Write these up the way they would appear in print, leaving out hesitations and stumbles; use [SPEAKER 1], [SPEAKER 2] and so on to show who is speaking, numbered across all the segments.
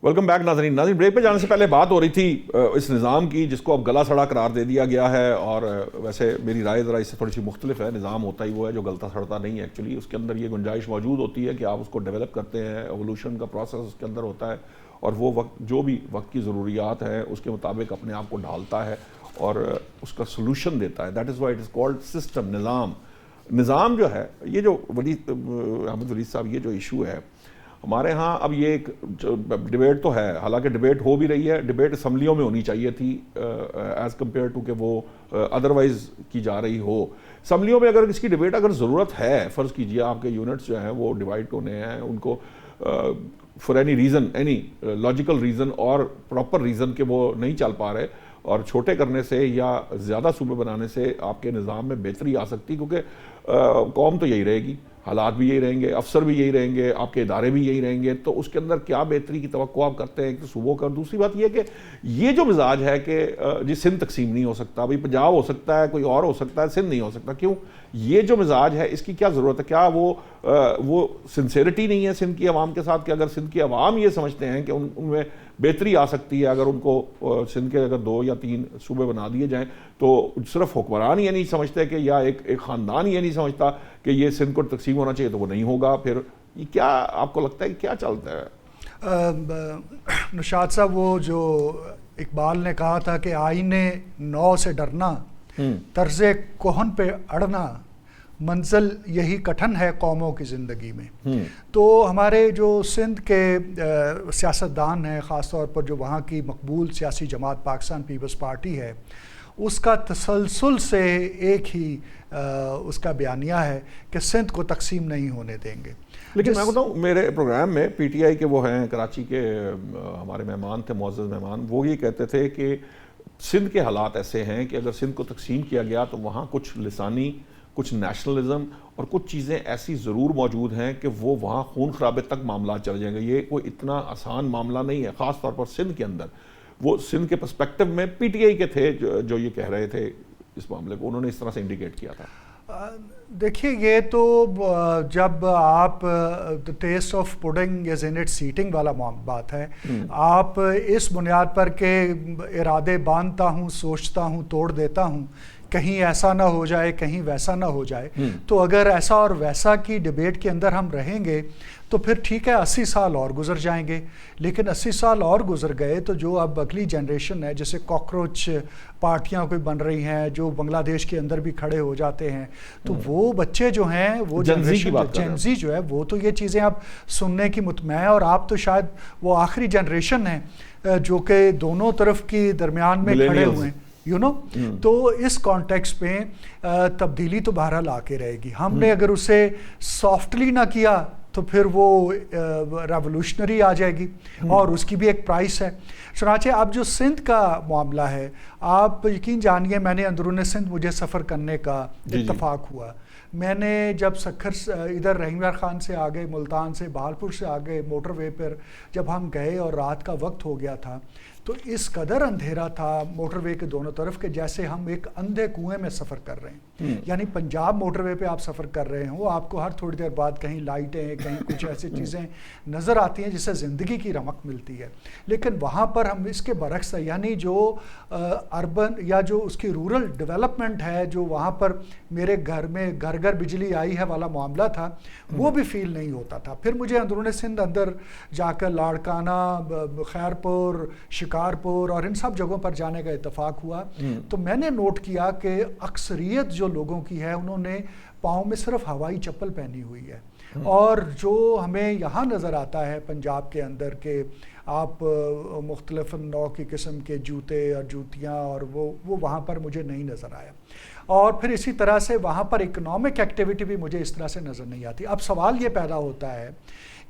[SPEAKER 1] Welcome back ناظرین break پہ جانے سے پہلے بات ہو رہی تھی اس نظام کی جس کو اب گلا سڑا قرار دے دیا گیا ہے، اور ویسے میری رائے ذرا اس سے تھوڑی سی مختلف ہے. نظام ہوتا ہی وہ ہے جو گلتا سڑتا نہیں ہے. ایکچولی اس کے اندر یہ گنجائش موجود ہوتی ہے کہ آپ اس کو ڈیولپ کرتے ہیں، ایوولوشن کا پروسیس اس کے اندر ہوتا ہے، اور وہ وقت جو بھی وقت کی ضروریات ہیں اس کے مطابق اپنے آپ کو ڈھالتا ہے اور اس کا سلوشن دیتا ہے. That is why it is called system. نظام جو ہے، یہ جو احمد ولید صاحب، یہ جو ایشو ہے ہمارے ہاں اب، یہ ایک ڈبیٹ تو ہے، حالانکہ ڈبیٹ ہو بھی رہی ہے. ڈبیٹ اسمبلیوں میں ہونی چاہیے تھی ایز کمپیئر ٹو کہ وہ ادروائز کی جا رہی ہو. اسمبلیوں میں اگر اس کی ڈبیٹ اگر ضرورت ہے، فرض کیجئے آپ کے یونٹس جو ہیں وہ ڈیوائڈ ہونے ہیں، ان کو for any reason, any logical reason اور پراپر ریزن کہ وہ نہیں چل پا رہے، اور چھوٹے کرنے سے یا زیادہ صوبے بنانے سے آپ کے نظام میں بہتری آ سکتی، کیونکہ قوم تو یہی رہے گی، حالات بھی یہی رہیں گے، افسر بھی یہی رہیں گے، آپ کے ادارے بھی یہی رہیں گے. تو اس کے اندر کیا بہتری کی توقع آپ کرتے ہیں ایک تو صوبوں کا. دوسری بات یہ کہ یہ جو مزاج ہے کہ جی سندھ تقسیم نہیں ہو سکتا، بھائی پنجاب ہو سکتا ہے، کوئی اور ہو سکتا ہے، سندھ نہیں ہو سکتا. کیوں؟ یہ جو مزاج ہے اس کی کیا ضرورت ہے؟ کیا وہ سنسیریٹی نہیں ہے سندھ کی عوام کے ساتھ کہ اگر سندھ کی عوام یہ سمجھتے ہیں کہ ان میں بہتری آ سکتی ہے اگر ان کو سندھ کے اگر 2 یا 3 صوبے بنا دیے جائیں، تو صرف حکمران یہ نہیں سمجھتے کہ یا ایک خاندان یہ نہیں سمجھتا کہ یہ سندھ کو تقسیم ہونا چاہیے تو وہ نہیں ہوگا. پھر یہ کیا آپ کو لگتا ہے کہ کیا چلتا ہے؟
[SPEAKER 2] نشاط صاحب، وہ جو اقبال نے کہا تھا کہ آئینے نو سے ڈرنا، طرز کوہن پہ اڑنا، منزل یہی کٹھن ہے قوموں کی زندگی میں. تو ہمارے جو سندھ کے سیاستدان ہیں، خاص طور پر جو وہاں کی مقبول سیاسی جماعت پاکستان پیپلز پارٹی ہے، اس کا تسلسل سے ایک ہی اس کا بیانیہ ہے کہ سندھ کو تقسیم نہیں ہونے دیں گے.
[SPEAKER 1] لیکن میں بتاؤں، میرے پروگرام میں پی ٹی آئی کے وہ ہیں کراچی کے ہمارے مہمان تھے، معزز مہمان، وہ یہ کہتے تھے کہ سندھ کے حالات ایسے ہیں کہ اگر سندھ کو تقسیم کیا گیا تو وہاں کچھ لسانی، کچھ نیشنلزم اور کچھ چیزیں ایسی ضرور موجود ہیں کہ وہ وہاں خون خرابے تک معاملات چل جائیں گے. یہ کوئی اتنا آسان معاملہ نہیں ہے، خاص طور پر سندھ کے اندر. وہ سندھ کے پرسپیکٹو میں پی ٹی آئی کے تھے جو یہ کہہ رہے تھے اس معاملے کو، انہوں نے اس طرح سے انڈیکیٹ کیا تھا.
[SPEAKER 2] دیکھیے، یہ تو جب آپ test of pudding is in its eating والا بات ہے. آپ اس بنیاد پر کہ ارادے باندھتا ہوں، سوچتا ہوں، توڑ دیتا ہوں، کہیں ایسا نہ ہو جائے، کہیں ویسا نہ ہو جائے. تو اگر ایسا اور ویسا کی ڈیبیٹ کے اندر ہم رہیں گے تو پھر ٹھیک ہے، 80 سال اور گزر جائیں گے. لیکن 80 سال اور گزر گئے تو جو اب اگلی جنریشن ہے، جیسے کاکروچ پارٹیاں کوئی بن رہی ہیں جو بنگلہ دیش کے اندر بھی کھڑے ہو جاتے ہیں، تو وہ بچے جو ہیں، وہ جنریشن جین زی جو ہے، وہ تو یہ چیزیں اب سننے کی مطمئن، اور آپ تو شاید وہ آخری جنریشن ہے جو کہ دونوں طرف کی درمیان میں کھڑے ہوئے ہیں. تو اس کانٹیکس پہ تبدیلی تو بہرحال آ کے رہے گی. ہم نے اگر اسے سافٹلی نہ کیا تو پھر وہ ریولوشنری آ جائے گی، اور اس کی بھی ایک پرائس ہے. چنانچہ اب جو سندھ کا معاملہ ہے، آپ یقین جانیے، میں نے اندرون سندھ مجھے سفر کرنے کا اتفاق ہوا. میں نے جب سکھر ادھر رحیم یار خان سے آگے، ملتان سے، بہالپور سے آگے موٹر وے پر جب ہم گئے اور رات کا وقت ہو گیا تھا، تو اس قدر اندھیرا تھا موٹر وے کے دونوں طرف کہ جیسے ہم ایک اندھے کنویں میں سفر کر رہے ہیں. یعنی پنجاب موٹر وے پہ آپ سفر کر رہے ہوں، آپ کو ہر تھوڑی دیر بعد کہیں لائٹیں، کہیں کچھ ایسی چیزیں نظر آتی ہیں جس سے زندگی کی رمق ملتی ہے. لیکن وہاں پر ہم اس کے برعکس ہے، یعنی جو اربن یا جو اس کی رورل ڈیولپمنٹ ہے، جو وہاں پر میرے گھر میں گھر گھر بجلی آئی ہے والا معاملہ تھا، وہ بھی فیل نہیں ہوتا تھا. پھر مجھے اندرون سندھ اندر جا کر لاڑکانہ، خیرپور، شکارپور اور ان سب جگہوں پر جانے کا اتفاق ہوا. تو میں نے نوٹ کیا کہ اکثریت جو لوگوں کی ہے، انہوں نے پاؤں میں صرف ہوائی چپل پہنی ہوئی ہے. اور جو ہمیں یہاں نظر آتا ہے پنجاب کے اندر کہ آپ مختلف نوع کی قسم کے جوتے اور جوتیاں، اور وہ وہاں پر مجھے نہیں نظر آیا. اور پھر اسی طرح سے وہاں پر اکنامک ایکٹیویٹی بھی مجھے اس طرح سے نظر نہیں آتی. اب سوال یہ پیدا ہوتا ہے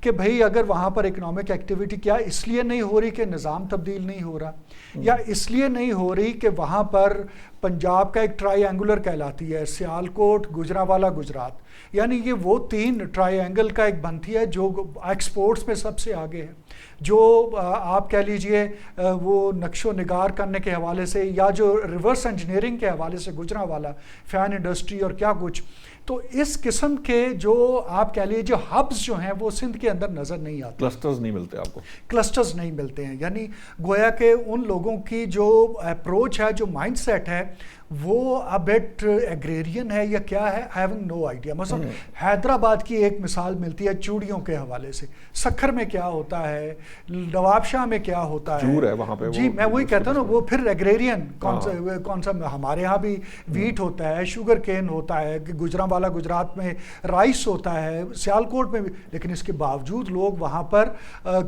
[SPEAKER 2] کہ بھئی اگر وہاں پر اکنامک ایکٹیویٹی کیا اس لیے نہیں ہو رہی کہ نظام تبدیل نہیں ہو رہا، یا اس لیے نہیں ہو رہی کہ وہاں پر पंजाब का एक ट्राइंगुलर कहलाती है, सियालकोट, गुजरांवाला, गुजरात, यानी ये वो 3 ट्राइंगल का एक बनती है जो एक्सपोर्ट्स में सबसे आगे है। जो आप कह लीजिए वो नक्शो निगार करने के हवाले से या जो रिवर्स इंजीनियरिंग के हवाले से गुजरांवाला, फैन इंडस्ट्री और क्या कुछ, तो इस किस्म के जो आप कह लीजिए जो हब्स जो हैं वो सिंध के अंदर नज़र नहीं आते,
[SPEAKER 1] क्लस्टर्स नहीं मिलते आपको,
[SPEAKER 2] क्लस्टर्स नहीं मिलते हैं। यानी गोया के उन लोगों की जो अप्रोच है, जो माइंडसेट है, वो अबेट एग्रेरियन है या क्या है, आई हैव नो आइडिया। मतलब हैदराबाद की एक मिसाल मिलती है चूड़ियों के हवाले से, सखर में क्या होता है, नवाबशाह में क्या होता है
[SPEAKER 1] वहाँ पे,
[SPEAKER 2] जी मैं वही कहता हूँ ना, वो फिर एग्रेरियन कौन सा हमारे यहाँ भी वीट होता है, शुगर केन होता है, गुजरांवाला गुजरात में राइस होता है, सियालकोट में भी, लेकिन इसके बावजूद लोग वहाँ पर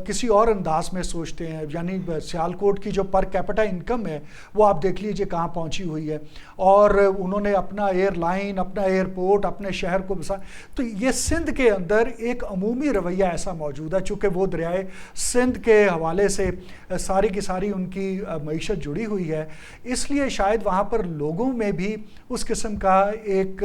[SPEAKER 2] किसी और अंदाज में सोचते हैं। यानी सियालकोट की जो पर कैपिटा इनकम है वो आप देख लीजिए कहाँ पहुँची हुई है, और उन्होंने अपना एयरलाइन, अपना एयरपोर्ट अपने शहर को बसा। तो ये सिंध के अंदर एक अमूमी रवैया ऐसा मौजूद है, चूँकि वो दरियाए सिंध के हवाले से सारी की सारी उनकी मईशत जुड़ी हुई है, इसलिए शायद वहाँ पर लोगों में भी उस किस्म का एक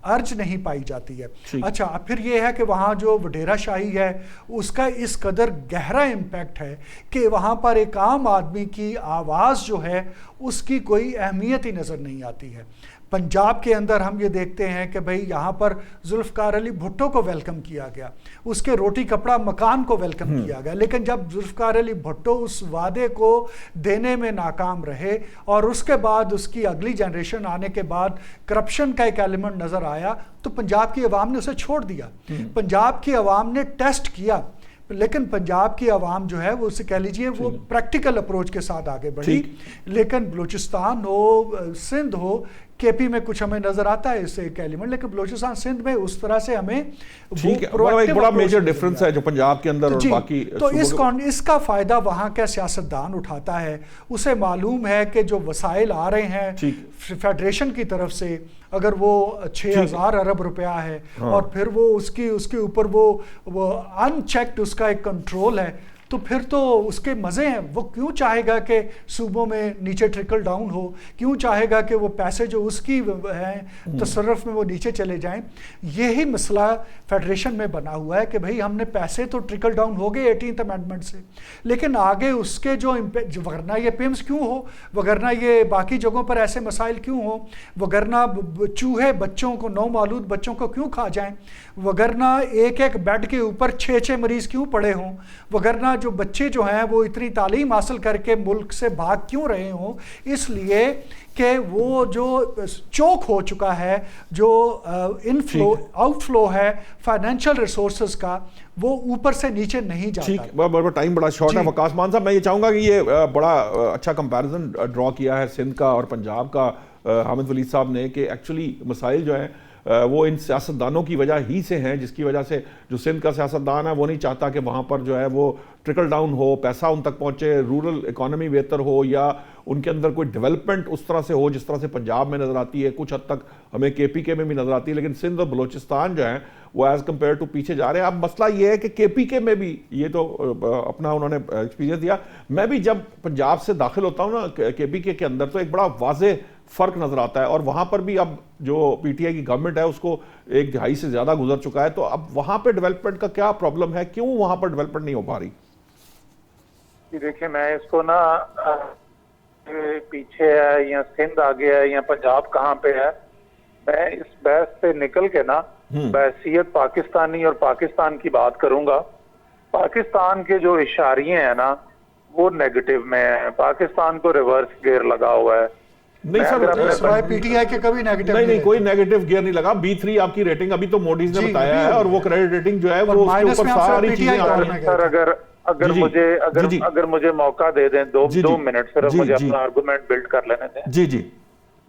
[SPEAKER 2] अर्ज नहीं पाई जाती है। अच्छा, फिर ये है कि वहाँ जो वडेरा शाही है उसका इस कदर गहरा इम्पैक्ट है कि वहाँ पर एक आम आदमी की आवाज़ जो है उसकी कोई अहमियत ही नज़र नहीं आती है। पंजाब के अंदर हम ये देखते हैं कि भाई यहाँ पर जुल्फ़िकार अली भुट्टो को वेलकम किया गया, उसके रोटी कपड़ा मकान को वेलकम किया गया, लेकिन जब जुल्फ़िकार अली भुट्टो उस वादे को देने में नाकाम रहे और उसके बाद उसकी अगली जनरेशन आने के बाद करप्शन का एक एलिमेंट नज़र आया, तो पंजाब की अवाम ने उसे छोड़ दिया। पंजाब की अवाम ने टेस्ट किया, लेकिन पंजाब की आवाम जो है वो उसे कह लीजिए वो प्रैक्टिकल अप्रोच के साथ आगे बढ़ी। लेकिन बलूचिस्तान हो, सिंध हो, केपी में कुछ हमें नजर आता है इससे एक एलिमेंट, लेकिन बलूचिस्तान सिंध में उस तरह से हमें
[SPEAKER 1] एक बड़ा मेजर डिफरेंस है जो पंजाब के अंदर और बाकी।
[SPEAKER 2] तो इसका फायदा वहाँ का सियासतदान उठाता है, उसे मालूम है कि जो वसाइल आ रहे हैं फेडरेशन की तरफ से, अगर वो 6,000 अरब रुपया है और फिर वो उसके ऊपर वो अनचेक्ड उसका एक कंट्रोल है, तो फिर तो उसके मज़े हैं। वो क्यों चाहेगा कि सूबों में नीचे ट्रिकल डाउन हो, क्यों चाहेगा कि वो पैसे जो उसकी हैं तसर्रुफ में वो नीचे चले जाएं। यही मसला फेडरेशन में बना हुआ है कि भाई हमने पैसे तो ट्रिकल डाउन हो गए 18th अमेंडमेंट से, लेकिन आगे उसके जो वगरना ये पिम्स क्यों हो, वगरना ये बाकी जगहों पर ऐसे मसाइल क्यों हो, वगरना चूहे बच्चों को, नौमालूद बच्चों को क्यों खा जाएं, वगरना एक एक बेड के ऊपर 6-6 मरीज़ क्यों पड़े हों, वगरना जो बच्चे जो हैं वो इतनी तालीम हासिल करके मुल्क से भाग क्यों रहे हों, इसलिए कि वो जो चोक हो चुका है, जो इनफ्लो आउटफ्लो है फाइनेंशियल रिसोर्सेज का, वो ऊपर से नीचे नहीं जाता।
[SPEAKER 1] ठीक, टाइम बड़ा शॉर्ट है वकास मान साहब, मैं ये चाहूँगा कि ये बड़ा अच्छा कंपैरिजन ड्रॉ किया है सिंध का और पंजाब का हामिद वलीद साहब ने, कि एक्चुअली मसाइल जो हैं वो इन सियासतदानों की वजह ही से हैं, जिसकी वजह से जो सिंध का सियासतदान है वो नहीं चाहता कि वहाँ पर जो है वो ट्रिकल डाउन हो, पैसा उन तक पहुँचे, रूरल इकॉनमी बेहतर हो या उनके अंदर कोई डेवलपमेंट उस तरह से हो जिस तरह से पंजाब में नज़र आती है, कुछ हद तक हमें KPK में भी नज़र आती है। लेकिन सिंध और बलूचिस्तान जो है वो एज़ कम्पेयर टू पीछे जा रहे हैं। अब मसला ये है कि KPK में भी ये तो अपना उन्होंने एक्सपीरियंस दिया, मैं भी जब पंजाब से दाखिल होता हूँ ना KPK के अंदर, तो एक बड़ा वाज़े फ़र्क नज़र आता है, और वहाँ पर भी अब जो PTI की गवर्नमेंट है उसको 1 दहाई से ज़्यादा गुजर चुका है, तो अब वहाँ पे डेवलपमेंट का क्या प्रॉब्लम है, क्यों वहाँ पर डेवलपमेंट नहीं हो पा रही?
[SPEAKER 3] देखिए, मैं इसको ना पीछे है या सिंध आगे है या पंजाब कहाँ पे है, मैं इस बहस से निकल के ना बहसीयत पाकिस्तानी और पाकिस्तान की बात करूंगा। पाकिस्तान के जो इशारे हैं ना वो नेगेटिव में है, पाकिस्तान को रिवर्स गियर लगा हुआ है।
[SPEAKER 1] नहीं सर,
[SPEAKER 2] PTI के कभी नेगेटिव
[SPEAKER 1] नहीं कोई नेगेटिव गियर नहीं लगा। B3 आपकी रेटिंग अभी तो मोडीज ने बताया है, और वो क्रेडिट रेटिंग जो है वो उसके ऊपर सारी चीजें आती हैं।
[SPEAKER 3] सर अगर मुझे मौका दे दें 2 मिनट सिर्फ, मुझे अपना आर्गुमेंट बिल्ड कर लेने दें।
[SPEAKER 1] जी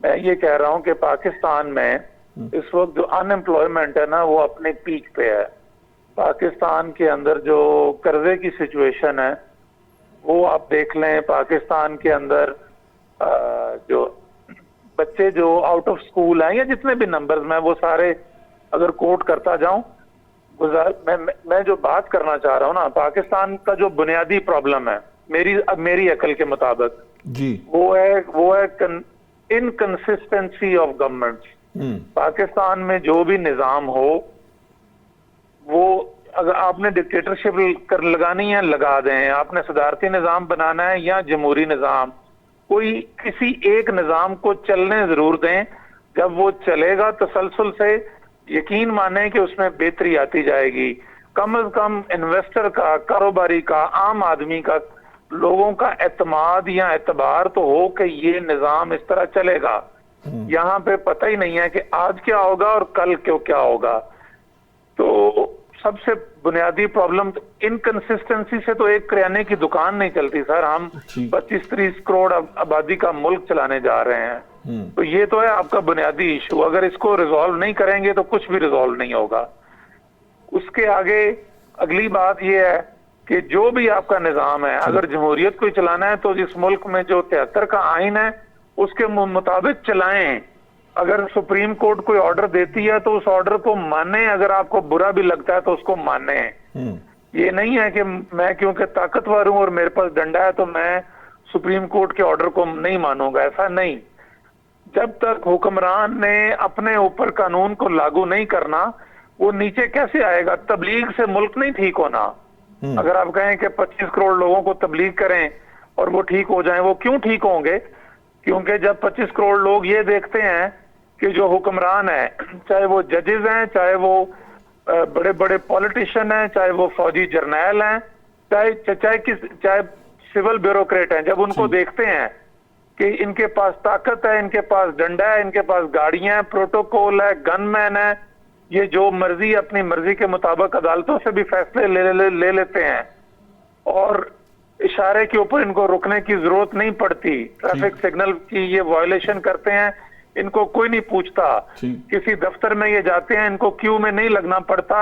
[SPEAKER 3] मैं ये कह रहा हूँ कि पाकिस्तान में इस वक्त जो अनएम्प्लॉयमेंट है ना वो अपने पीक पे है। पाकिस्तान के अंदर जो कर्जे की सिचुएशन है वो आप देख लें। पाकिस्तान के अंदर जो बच्चे जो आउट ऑफ स्कूल हैं या जितने भी नंबर्स में, वो सारे अगर कोट करता जाऊं, मैं जो बात करना चाह रहा हूं ना, पाकिस्तान का जो बुनियादी प्रॉब्लम है मेरी अकल के मुताबिक जी वो है इनकंसिस्टेंसी ऑफ गवर्नमेंट्स। पाकिस्तान में जो भी निजाम हो, वो अगर आपने डिक्टेटरशिप कर लगानी है लगा दें, आपने सदारती निजाम बनाना है या जमहूरी निजाम, कोई किसी एक निजाम को चलने जरूर दें। जब वो चलेगा तसलसल से, यकीन माने कि उसमें बेहतरी आती जाएगी। कम से कम इन्वेस्टर का, कारोबारी का, आम आदमी का, लोगों का एतमाद या एतबार तो हो कि ये निजाम इस तरह चलेगा। यहाँ पे पता ही नहीं है कि आज क्या होगा और कल क्यों क्या होगा। तो सबसे बुनियादी प्रॉब्लम इनकंसिस्टेंसी से तो एक किराने की दुकान नहीं चलती सर। हम 25-30 करोड़ आबादी का मुल्क चलाने जा रहे हैं। तो ये तो है आपका बुनियादी इशू। अगर इसको रिजॉल्व नहीं करेंगे तो कुछ भी रिजॉल्व नहीं होगा। उसके आगे अगली बात ये है कि जो भी आपका निजाम है, अगर जमहूरियत को चलाना है तो जिस मुल्क में जो 73 का आइन है उसके मुताबिक चलाएं। अगर सुप्रीम कोर्ट कोई ऑर्डर देती है तो उस ऑर्डर को माने, अगर आपको बुरा भी लगता है तो उसको माने। ये नहीं है कि मैं क्योंकि ताकतवर हूं और मेरे पास डंडा है तो मैं सुप्रीम कोर्ट के ऑर्डर को नहीं मानूंगा, ऐसा नहीं। जब तक हुक्मरान ने अपने ऊपर कानून को लागू नहीं करना, वो नीचे कैसे आएगा? तबलीग से मुल्क नहीं ठीक होना। अगर आप कहें कि 25 करोड़ लोगों को तबलीग करें और वो ठीक हो जाएं, वो क्यों ठीक होंगे? क्योंकि जब 25 करोड़ लोग ये देखते हैं कि जो हुक्मरान है, चाहे वो जजेस हैं, चाहे वो बड़े बड़े पॉलिटिशियन हैं, चाहे वो फौजी जर्नैल हैं, चाहे सिविल ब्यूरोक्रेट हैं, जब उनको देखते हैं कि इनके पास ताकत है, इनके पास डंडा है, इनके पास गाड़ियां हैं, प्रोटोकॉल है, गनमैन है, ये जो मर्जी अपनी मर्जी के मुताबिक अदालतों से भी फैसले ले लेते हैं और इशारे के ऊपर इनको रुकने की जरूरत नहीं पड़ती। ट्रैफिक सिग्नल की ये वायलेशन करते हैं, इनको कोई नहीं पूछता। किसी दफ्तर में ये जाते हैं, इनको क्यू में नहीं लगना पड़ता,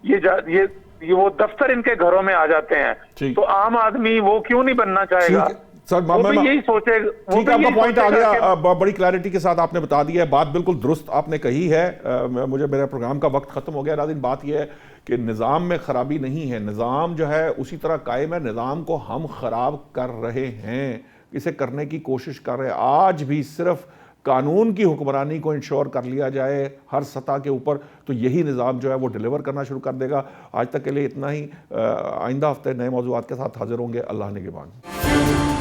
[SPEAKER 3] ये वो दफ्तर इनके घरों में आ जाते हैं। तो आम आदमी वो क्यों नहीं बनना चाहेगा?
[SPEAKER 1] सर,
[SPEAKER 3] वो भी यही सोचेगा।
[SPEAKER 1] ठीक है, आपका पॉइंट आ गया, बड़ी क्लैरिटी के साथ आपने बता दिया है, बात बिल्कुल दुरुस्त आपने कही है। मुझे मेरे प्रोग्राम का वक्त खत्म हो गया। नाज़रीन, बात यह है कि निज़ाम में खराबी नहीं है, निज़ाम जो है उसी तरह कायम है। निज़ाम को हम खराब कर रहे हैं, इसे करने की कोशिश कर रहे हैं। आज भी सिर्फ कानून की हुक्मरानी को इंश्योर कर लिया जाए हर सतह के ऊपर, तो यही निज़ाम जो है वो डिलीवर करना शुरू कर देगा। आज तक के लिए इतना ही। आइंदा हफ्ते नए मौज़ूआत के साथ हाजिर होंगे। अल्लाह निगहबान।